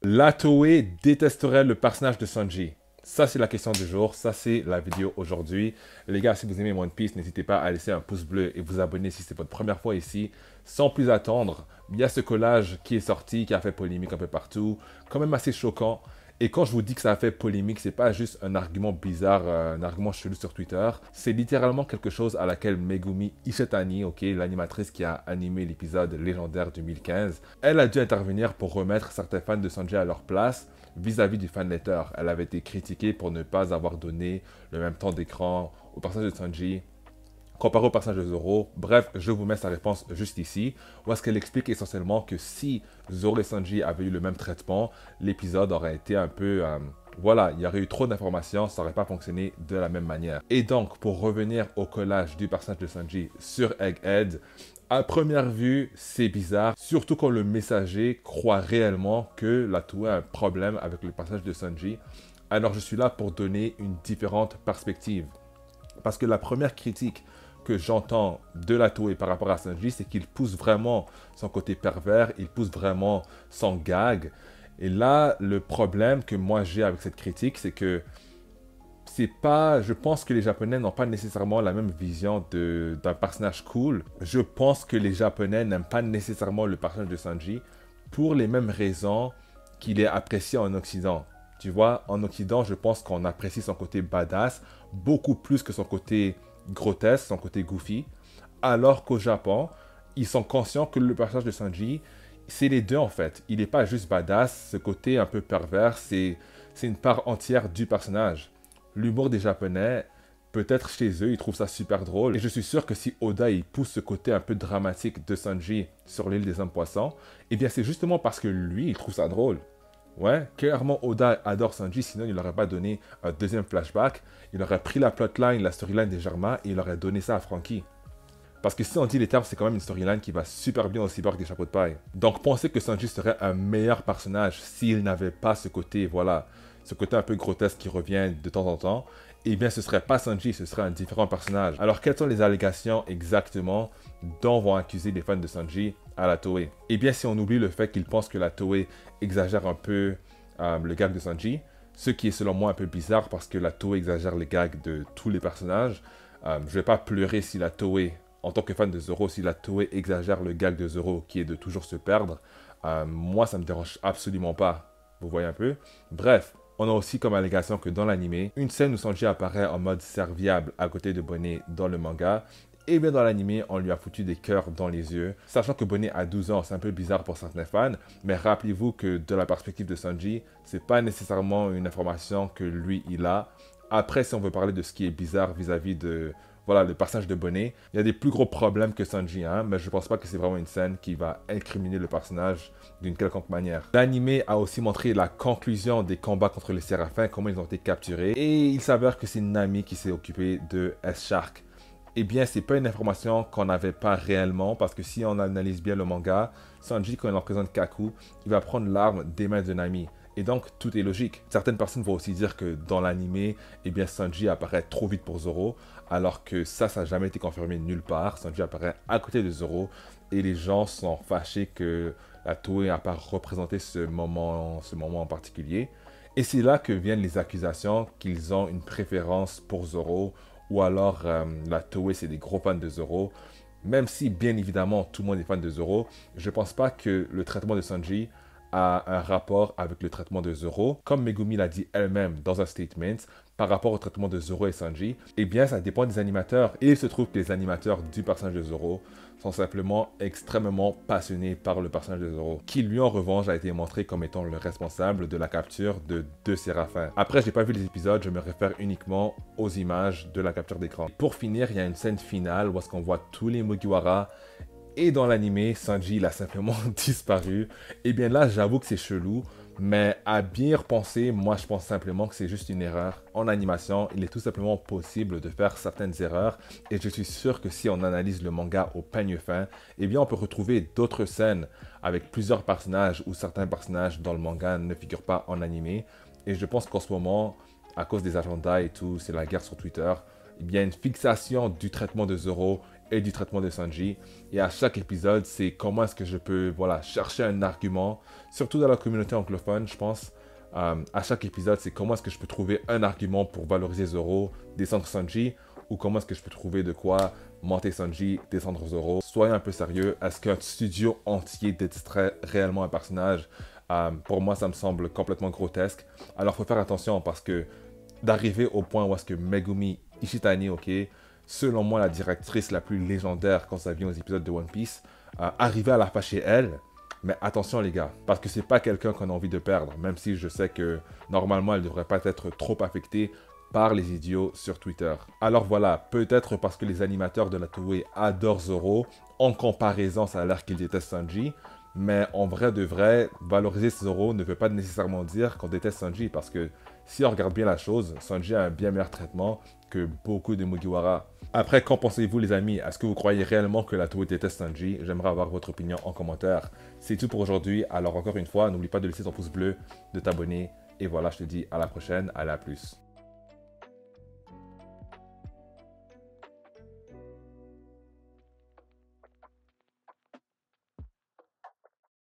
La Toei détesterait le personnage de Sanji. Ça, c'est la question du jour. Ça, c'est la vidéo aujourd'hui. Les gars, si vous aimez One Piece, n'hésitez pas à laisser un pouce bleu et vous abonner si c'est votre première fois ici. Sans plus attendre, il y a ce collage qui est sorti, qui a fait polémique un peu partout. Quand même assez choquant. Et quand je vous dis que ça a fait polémique, c'est pas juste un argument bizarre, un argument chelou sur Twitter. C'est littéralement quelque chose à laquelle Megumi Isetani, l'animatrice qui a animé l'épisode légendaire 2015, elle a dû intervenir pour remettre certains fans de Sanji à leur place vis-à-vis du fan letter. Elle avait été critiquée pour ne pas avoir donné le même temps d'écran au personnage de Sanji comparé au personnage de Zoro. Bref, je vous mets sa réponse juste ici, où est-ce qu'elle explique essentiellement que si Zoro et Sanji avaient eu le même traitement, l'épisode aurait été un peu... voilà, il y aurait eu trop d'informations, ça n'aurait pas fonctionné de la même manière. Et donc, pour revenir au collage du personnage de Sanji sur Egghead, à première vue, c'est bizarre, surtout quand le messager croit réellement que la Toei a un problème avec le personnage de Sanji. Alors je suis là pour donner une différente perspective. Parce que la première critique que j'entends de la Toei par rapport à Sanji, c'est qu'il pousse vraiment son côté pervers, il pousse vraiment son gag. Et là, le problème que moi j'ai avec cette critique, c'est que c'est pas, je pense que les Japonais n'ont pas nécessairement la même vision d'un personnage cool. Je pense que les Japonais n'aiment pas nécessairement le personnage de Sanji pour les mêmes raisons qu'il est apprécié en Occident. Tu vois, en Occident, je pense qu'on apprécie son côté badass beaucoup plus que son côté grotesque, son côté goofy. Alors qu'au Japon, ils sont conscients que le personnage de Sanji, c'est les deux en fait. Il n'est pas juste badass, ce côté un peu pervers, c'est une part entière du personnage. L'humour des Japonais, peut-être chez eux, ils trouvent ça super drôle. Et je suis sûr que si Oda il pousse ce côté un peu dramatique de Sanji sur l'île des hommes poissons, eh bien c'est justement parce que lui, il trouve ça drôle. Ouais, clairement Oda adore Sanji, sinon il n'aurait pas donné un deuxième flashback. Il aurait pris la plotline, la storyline des Germains et il aurait donné ça à Franky. Parce que si on dit les termes, c'est quand même une storyline qui va super bien au cyborg des chapeaux de paille. Donc penser que Sanji serait un meilleur personnage s'il n'avait pas ce côté, voilà, ce côté un peu grotesque qui revient de temps en temps, eh bien ce serait pas Sanji, ce serait un différent personnage. Alors quelles sont les allégations exactement dont vont accuser les fans de Sanji à la Toei? Eh bien si on oublie le fait qu'ils pensent que la Toei exagère un peu le gag de Sanji, ce qui est selon moi un peu bizarre parce que la Toei exagère les gags de tous les personnages. Je vais pas pleurer si la Toei, en tant que fan de Zoro, si la Toei exagère le gag de Zoro qui est de toujours se perdre. Moi ça me dérange absolument pas, vous voyez un peu. Bref, on a aussi comme allégation que dans l'anime, une scène où Sanji apparaît en mode serviable à côté de Bonnet dans le manga, et bien dans l'anime, on lui a foutu des cœurs dans les yeux. Sachant que Bonnet a 12 ans, c'est un peu bizarre pour certains fans, mais rappelez-vous que de la perspective de Sanji, c'est pas nécessairement une information que lui il a. Après, si on veut parler de ce qui est bizarre vis-à-vis de voilà, le personnage de Bonnet, il y a des plus gros problèmes que Sanji, hein, mais je pense pas que c'est vraiment une scène qui va incriminer le personnage d'une quelconque manière. L'anime a aussi montré la conclusion des combats contre les Séraphins, comment ils ont été capturés, et il s'avère que c'est Nami qui s'est occupée de S-Shark. Eh bien, c'est pas une information qu'on n'avait pas réellement, parce que si on analyse bien le manga, Sanji, quand il représente Kaku, il va prendre l'arme des mains de Nami. Et donc, tout est logique. Certaines personnes vont aussi dire que dans l'anime, eh bien, Sanji apparaît trop vite pour Zoro, alors que ça n'a jamais été confirmé nulle part. Sanji apparaît à côté de Zoro, et les gens sont fâchés que la Toei n'a pas représenté ce moment en particulier. Et c'est là que viennent les accusations qu'ils ont une préférence pour Zoro, ou alors la Toei c'est des gros fans de Zoro. Même si bien évidemment tout le monde est fan de Zoro, je ne pense pas que le traitement de Sanji a un rapport avec le traitement de Zoro. Comme Megumi l'a dit elle-même dans un statement, par rapport au traitement de Zoro et Sanji, eh bien ça dépend des animateurs. Et il se trouve que les animateurs du personnage de Zoro sont simplement extrêmement passionnés par le personnage de Zoro, qui lui en revanche a été montré comme étant le responsable de la capture de deux séraphins. Après, j'ai pas vu les épisodes, je me réfère uniquement aux images de la capture d'écran. Pour finir, il y a une scène finale où est-ce qu'on voit tous les Mugiwara. Et dans l'anime, Sanji, il a simplement disparu. Et bien là, j'avoue que c'est chelou. Mais à bien repenser, moi je pense simplement que c'est juste une erreur. En animation, il est tout simplement possible de faire certaines erreurs. Et je suis sûr que si on analyse le manga au peigne fin, eh bien on peut retrouver d'autres scènes avec plusieurs personnages où certains personnages dans le manga ne figurent pas en anime. Et je pense qu'en ce moment, à cause des agendas et tout, c'est la guerre sur Twitter, il y a une fixation du traitement de Zoro et du traitement de Sanji. Et à chaque épisode, c'est comment est-ce que je peux chercher un argument, surtout dans la communauté anglophone, je pense. À chaque épisode, c'est comment est-ce que je peux trouver un argument pour valoriser Zoro, descendre Sanji, ou comment est-ce que je peux trouver de quoi monter Sanji, descendre Zoro. Soyez un peu sérieux, est-ce qu'un studio entier détesterait réellement un personnage? Pour moi, ça me semble complètement grotesque. Alors, il faut faire attention parce que d'arriver au point où est-ce que Megumi Ishitani, selon moi la directrice la plus légendaire quand ça vient aux épisodes de One Piece, arriver à la fâcher elle. Mais attention les gars, parce que c'est pas quelqu'un qu'on a envie de perdre, même si je sais que normalement elle devrait pas être trop affectée par les idiots sur Twitter. Alors voilà, peut-être parce que les animateurs de la Toei adorent Zoro, en comparaison ça a l'air qu'ils détestent Sanji, mais en vrai de vrai, valoriser Zoro ne veut pas nécessairement dire qu'on déteste Sanji, parce que si on regarde bien la chose, Sanji a un bien meilleur traitement que beaucoup de Mugiwara. Après, qu'en pensez-vous les amis? Est-ce que vous croyez réellement que la Toei déteste Sanji? J'aimerais avoir votre opinion en commentaire. C'est tout pour aujourd'hui, alors encore une fois, n'oublie pas de laisser ton pouce bleu, de t'abonner, et voilà, je te dis à la prochaine, allez à plus.